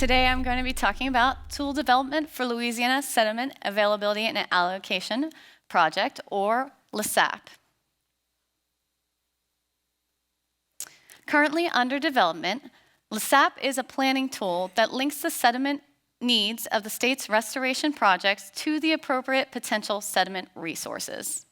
Today I'm going to be talking about tool development for Louisiana Sediment Availability and Allocation Project, or LASAP. Currently under development, LASAP is a planning tool that links the sediment needs of the state's restoration projects to the appropriate potential sediment resources.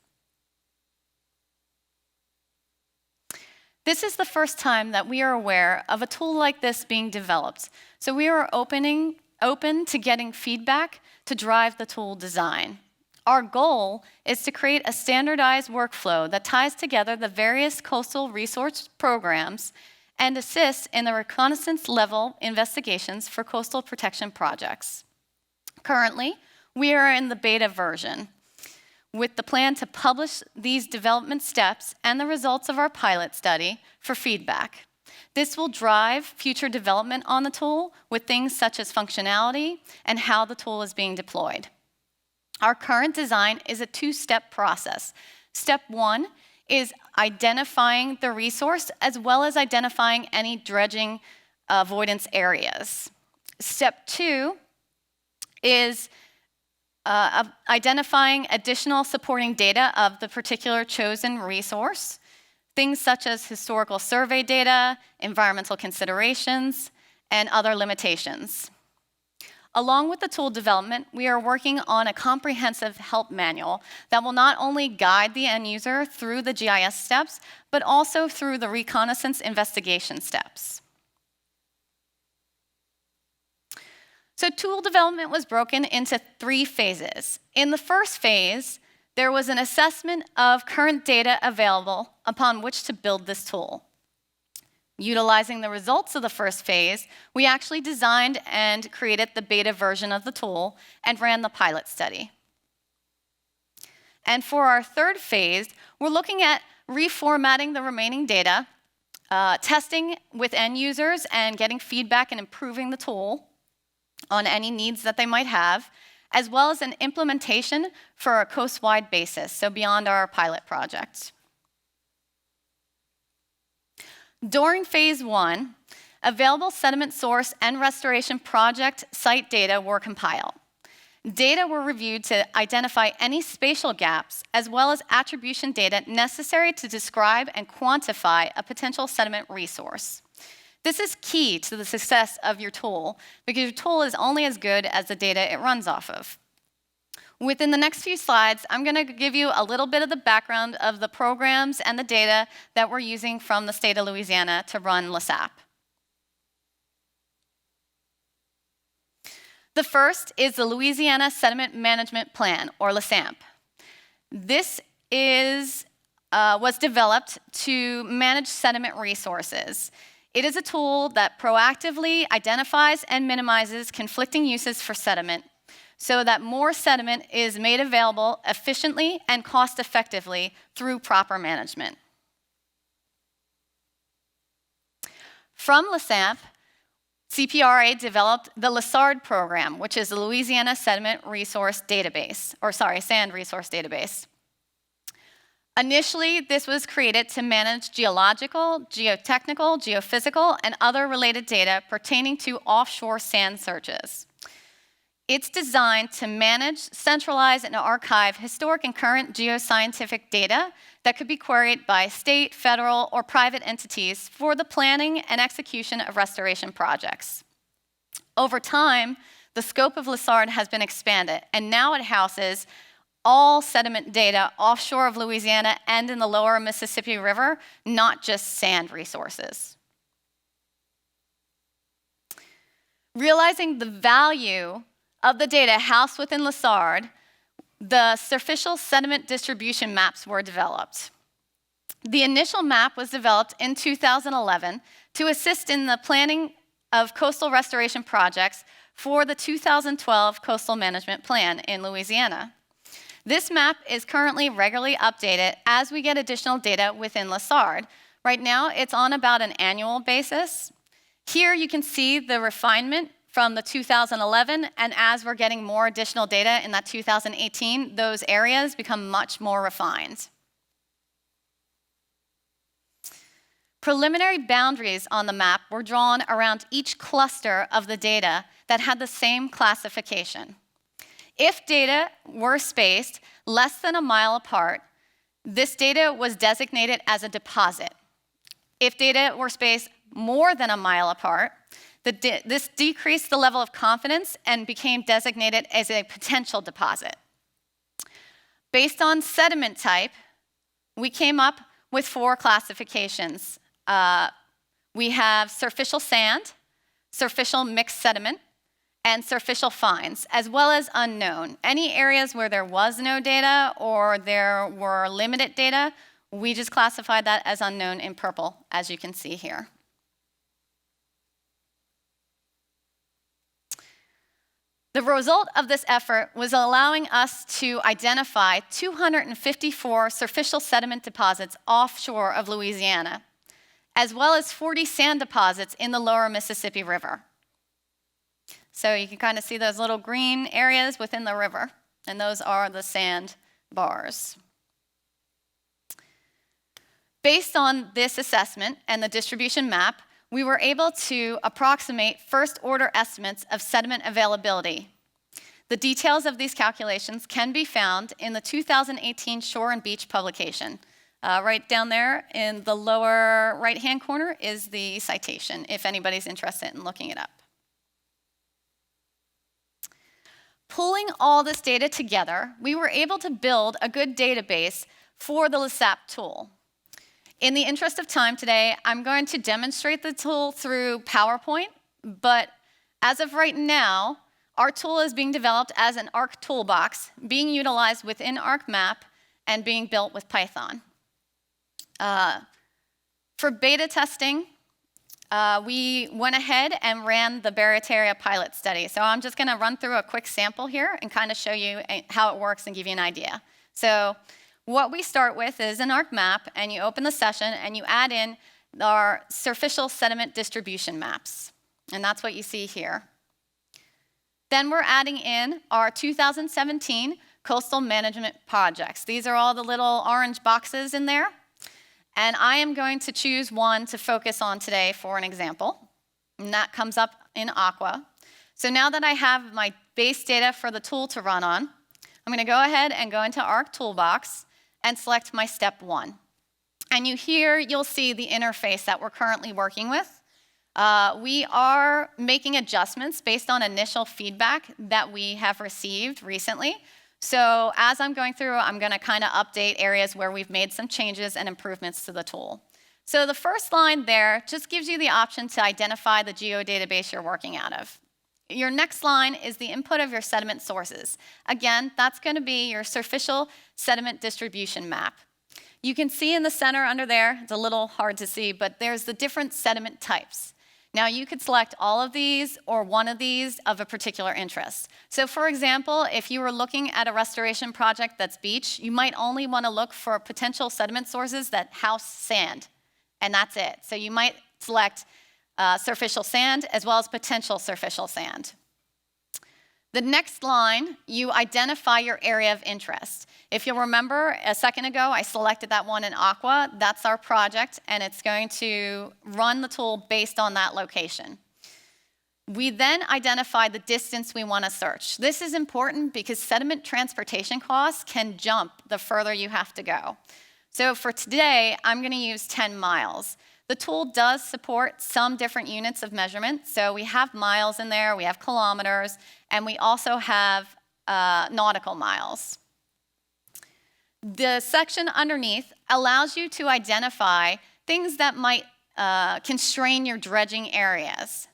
This is the first time that we are aware of a tool like this being developed, so we are open to getting feedback to drive the tool design. Our goal is to create a standardized workflow that ties together the various coastal resource programs and assists in the reconnaissance level investigations for coastal protection projects. Currently, we are in the beta version, with the plan to publish these development steps and the results of our pilot study for feedback. This will drive future development on the tool with things such as functionality and how the tool is being deployed. Our current design is a two-step process. Step one is identifying the resource as well as identifying any dredging avoidance areas. Step two is identifying additional supporting data of the particular chosen resource, things such as historical survey data, environmental considerations, and other limitations. Along with the tool development, we are working on a comprehensive help manual that will not only guide the end user through the GIS steps, but also through the reconnaissance investigation steps. So tool development was broken into 3 phases. In the first phase, there was an assessment of current data available upon which to build this tool. Utilizing the results of the first phase, we actually designed and created the beta version of the tool and ran the pilot study. And for our third phase, we're looking at reformatting the remaining data, testing with end users and getting feedback and improving the tool on any needs that they might have, as well as an implementation for a coast-wide basis, so beyond our pilot project. During phase 1, available sediment source and restoration project site data were compiled. Data were reviewed to identify any spatial gaps, as well as attribution data necessary to describe and quantify a potential sediment resource. This is key to the success of your tool, because your tool is only as good as the data it runs off of. Within the next few slides, I'm going to give you a little bit of the background of the programs and the data that we're using from the state of Louisiana to run LASAP. The first is the Louisiana Sediment Management Plan, or LASAMP. This was developed to manage sediment resources. It is a tool that proactively identifies and minimizes conflicting uses for sediment so that more sediment is made available efficiently and cost-effectively through proper management. From LASAP, CPRA developed the Lasat program, which is the Louisiana Sediment Resource Database, Sand Resource Database. Initially, this was created to manage geological, geotechnical, geophysical, and other related data pertaining to offshore sand searches. It's designed to manage, centralize, and archive historic and current geoscientific data that could be queried by state, federal, or private entities for the planning and execution of restoration projects. Over time, the scope of Lasat has been expanded, and now it houses all sediment data offshore of Louisiana and in the lower Mississippi River, not just sand resources. Realizing the value of the data housed within Lasat, the superficial sediment distribution maps were developed. The initial map was developed in 2011 to assist in the planning of coastal restoration projects for the 2012 Coastal Management Plan in Louisiana. This map is currently regularly updated as we get additional data within Lasat. Right now, it's on about an annual basis. Here you can see the refinement from the 2011, and as we're getting more additional data in that 2018, those areas become much more refined. Preliminary boundaries on the map were drawn around each cluster of the data that had the same classification. If data were spaced less than a mile apart, this data was designated as a deposit. If data were spaced more than a mile apart, this decreased the level of confidence and became designated as a potential deposit. Based on sediment type, we came up with 4 classifications. We have surficial sand, surficial mixed sediment, and surficial fines, as well as unknown. Any areas where there was no data or there were limited data, we just classified that as unknown in purple, as you can see here. The result of this effort was allowing us to identify 254 surficial sediment deposits offshore of Louisiana, as well as 40 sand deposits in the lower Mississippi River. So you can kind of see those little green areas within the river, and those are the sand bars. Based on this assessment and the distribution map, we were able to approximate first-order estimates of sediment availability. The details of these calculations can be found in the 2018 Shore and Beach publication. Right down there in the lower right-hand corner is the citation, if anybody's interested in looking it up. Pulling all this data together, we were able to build a good database for the Lasat tool. In the interest of time today, I'm going to demonstrate the tool through PowerPoint, but as of right now, our tool is being developed as an ARC toolbox, being utilized within ArcMap and being built with Python. For beta testing, we went ahead and ran the Barataria pilot study. So I'm just going to run through a quick sample here and kind of show you how it works and give you an idea. So what we start with is an ArcMap, and you open the session and you add in our surficial sediment distribution maps. And that's what you see here. Then we're adding in our 2017 coastal management projects. These are all the little orange boxes in there. And I am going to choose one to focus on today for an example. And that comes up in Aqua. So now that I have my base data for the tool to run on, I'm going to go ahead and go into Arc Toolbox and select my step 1. And you'll see the interface that we're currently working with. We are making adjustments based on initial feedback that we have received recently. So as I'm going through, I'm going to kind of update areas where we've made some changes and improvements to the tool. So the first line there just gives you the option to identify the geodatabase you're working out of. Your next line is the input of your sediment sources. Again, that's going to be your surficial sediment distribution map. You can see in the center under there, it's a little hard to see, but there's the different sediment types. Now, you could select all of these or one of these of a particular interest. So for example, if you were looking at a restoration project that's beach, you might only want to look for potential sediment sources that house sand, and that's it. So you might select surficial sand as well as potential surficial sand. The next line, you identify your area of interest. If you'll remember, a second ago, I selected that one in Aqua. That's our project, and it's going to run the tool based on that location. We then identify the distance we want to search. This is important because sediment transportation costs can jump the further you have to go. So for today, I'm going to use 10 miles. The tool does support some different units of measurement. So we have miles in there, we have kilometers, and we also have nautical miles. The section underneath allows you to identify things that might constrain your dredging areas.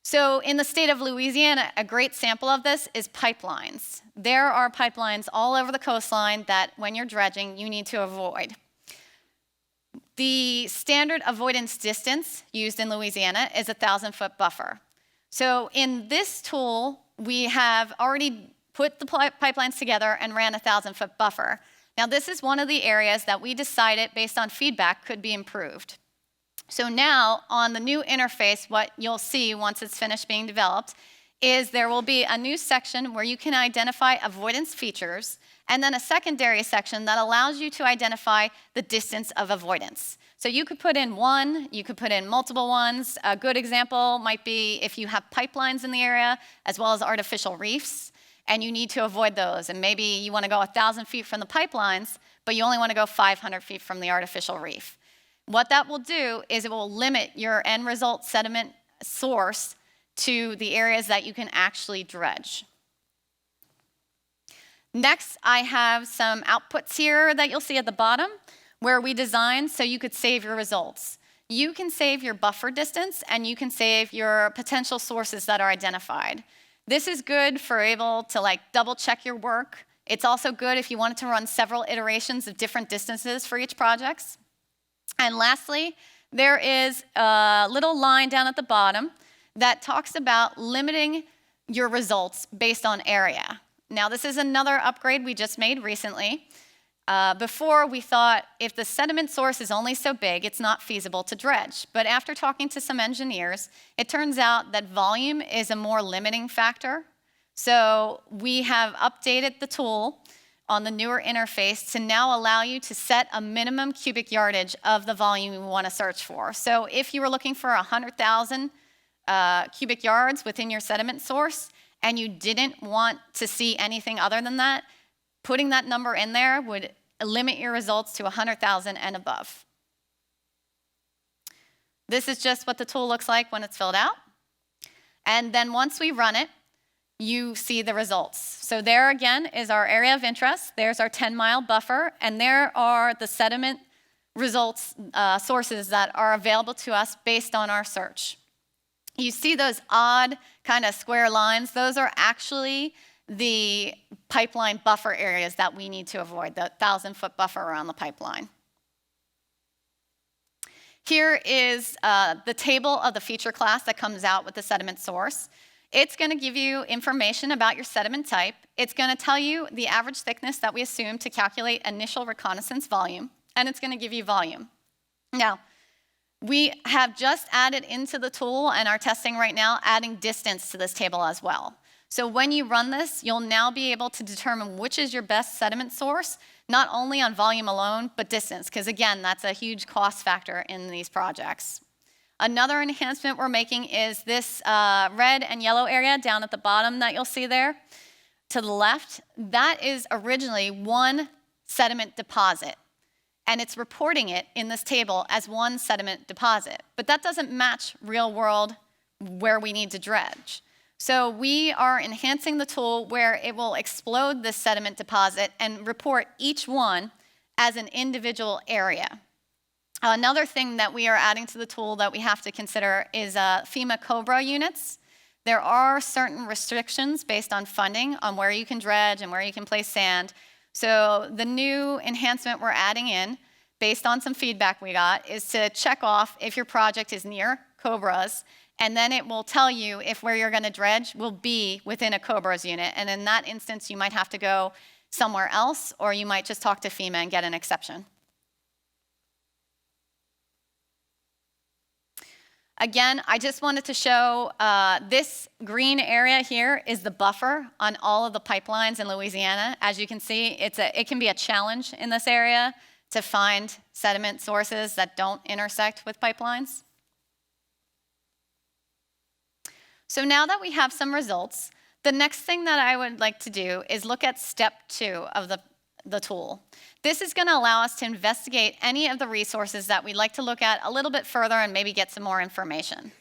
So in the state of Louisiana, a great sample of this is pipelines. There are pipelines all over the coastline that when you're dredging, you need to avoid. The standard avoidance distance used in Louisiana is a 1,000-foot buffer. So in this tool, we have already put the pipelines together and ran a 1,000-foot buffer. Now, this is one of the areas that we decided, based on feedback, could be improved. So now, on the new interface, what you'll see once it's finished being developed is there will be a new section where you can identify avoidance features, and then a secondary section that allows you to identify the distance of avoidance. So you could put in one, you could put in multiple ones. A good example might be if you have pipelines in the area, as well as artificial reefs, and you need to avoid those. And maybe you want to go 1,000 feet from the pipelines, but you only want to go 500 feet from the artificial reef. What that will do is it will limit your end result sediment source to the areas that you can actually dredge. Next, I have some outputs here that you'll see at the bottom where we designed so you could save your results. You can save your buffer distance and you can save your potential sources that are identified. This is good for able to double check your work. It's also good if you wanted to run several iterations of different distances for each project. And lastly, there is a little line down at the bottom that talks about limiting your results based on area. Now, this is another upgrade we just made recently. Before, we thought if the sediment source is only so big, it's not feasible to dredge. But after talking to some engineers, it turns out that volume is a more limiting factor. So we have updated the tool on the newer interface to now allow you to set a minimum cubic yardage of the volume you want to search for. So if you were looking for 100,000 cubic yards within your sediment source, and you didn't want to see anything other than that, putting that number in there would limit your results to 100,000 and above. This is just what the tool looks like when it's filled out. And then once we run it, you see the results. So there again is our area of interest. There's our 10-mile buffer, and there are the sediment results sources that are available to us based on our search. You see those odd kind of square lines? Those are actually the pipeline buffer areas that we need to avoid, the 1,000-foot buffer around the pipeline. Here is the table of the feature class that comes out with the sediment source. It's going to give you information about your sediment type. It's going to tell you the average thickness that we assume to calculate initial reconnaissance volume, and it's going to give you volume. Now, we have just added into the tool and are testing right now adding distance to this table as well. So when you run this, you'll now be able to determine which is your best sediment source, not only on volume alone, but distance, because again, that's a huge cost factor in these projects. Another enhancement we're making is this red and yellow area down at the bottom that you'll see there to the left. That is originally one sediment deposit, and it's reporting it in this table as one sediment deposit. But that doesn't match real world where we need to dredge. So we are enhancing the tool where it will explode this sediment deposit and report each one as an individual area. Another thing that we are adding to the tool that we have to consider is FEMA COBRA units. There are certain restrictions based on funding on where you can dredge and where you can place sand. So the new enhancement we're adding in, based on some feedback we got, is to check off if your project is near COBRAs, and then it will tell you if where you're going to dredge will be within a COBRA's unit. And in that instance, you might have to go somewhere else, or you might just talk to FEMA and get an exception. Again, I just wanted to show this green area here is the buffer on all of the pipelines in Louisiana. As you can see, it can be a challenge in this area to find sediment sources that don't intersect with pipelines. So now that we have some results, the next thing that I would like to do is look at step 2 of the tool. This is going to allow us to investigate any of the resources that we'd like to look at a little bit further and maybe get some more information.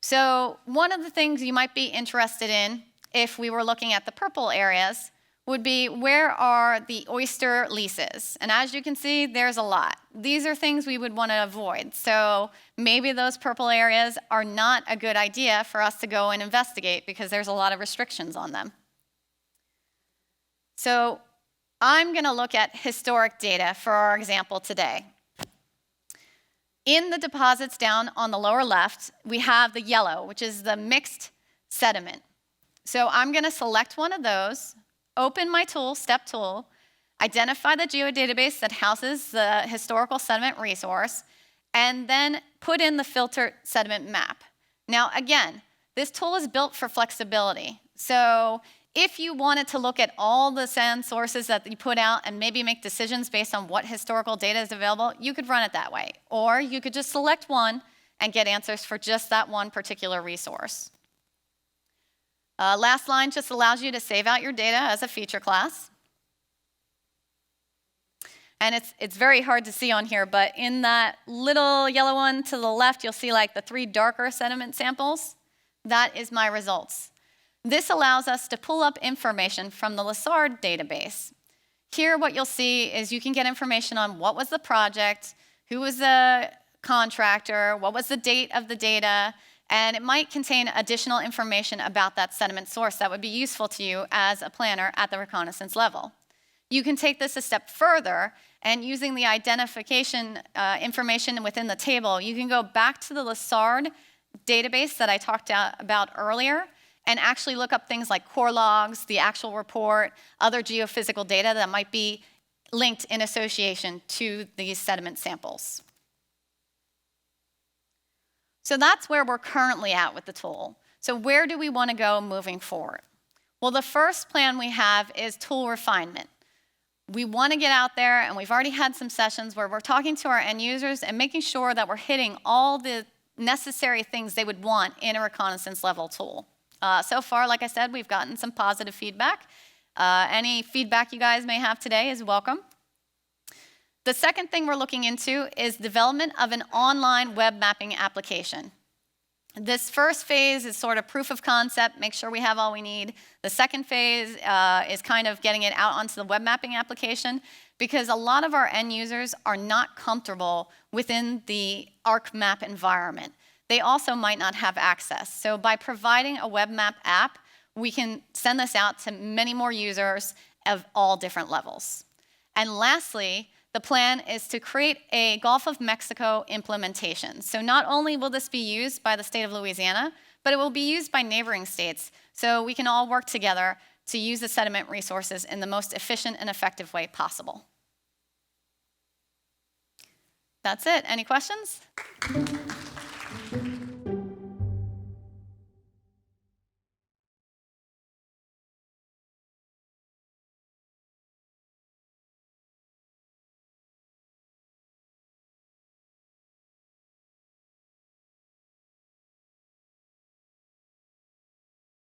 So one of the things you might be interested in, if we were looking at the purple areas, would be where are the oyster leases? And as you can see, there's a lot. These are things we would want to avoid. So maybe those purple areas are not a good idea for us to go and investigate because there's a lot of restrictions on them. So I'm going to look at historic data for our example today. In the deposits down on the lower left, we have the yellow, which is the mixed sediment. So I'm going to select one of those, open my tool, step tool, identify the geodatabase that houses the historical sediment resource, and then put in the filtered sediment map. Now again, this tool is built for flexibility. So If you wanted to look at all the sand sources that you put out and maybe make decisions based on what historical data is available, you could run it that way. Or you could just select one and get answers for just that one particular resource. Last line just allows you to save out your data as a feature class. And it's very hard to see on here, but in that little yellow one to the left, you'll see like the 3 darker sediment samples. That is my results. This allows us to pull up information from the Lasat database. Here what you'll see is you can get information on what was the project, who was the contractor, what was the date of the data, and it might contain additional information about that sediment source that would be useful to you as a planner at the reconnaissance level. You can take this a step further, and using the identification information within the table, you can go back to the Lasat database that I talked about earlier and actually look up things like core logs, the actual report, other geophysical data that might be linked in association to these sediment samples. So that's where we're currently at with the tool. So where do we want to go moving forward? Well, the first plan we have is tool refinement. We want to get out there, and we've already had some sessions where we're talking to our end users and making sure that we're hitting all the necessary things they would want in a reconnaissance level tool. So far, like I said, we've gotten some positive feedback. Any feedback you guys may have today is welcome. The second thing we're looking into is development of an online web mapping application. This first phase is sort of proof of concept, make sure we have all we need. The second phase is kind of getting it out onto the web mapping application, because a lot of our end users are not comfortable within the ArcMap environment. They also might not have access. So by providing a web map app, we can send this out to many more users of all different levels. And lastly, the plan is to create a Gulf of Mexico implementation. So not only will this be used by the state of Louisiana, but it will be used by neighboring states, so we can all work together to use the sediment resources in the most efficient and effective way possible. That's it. Any questions?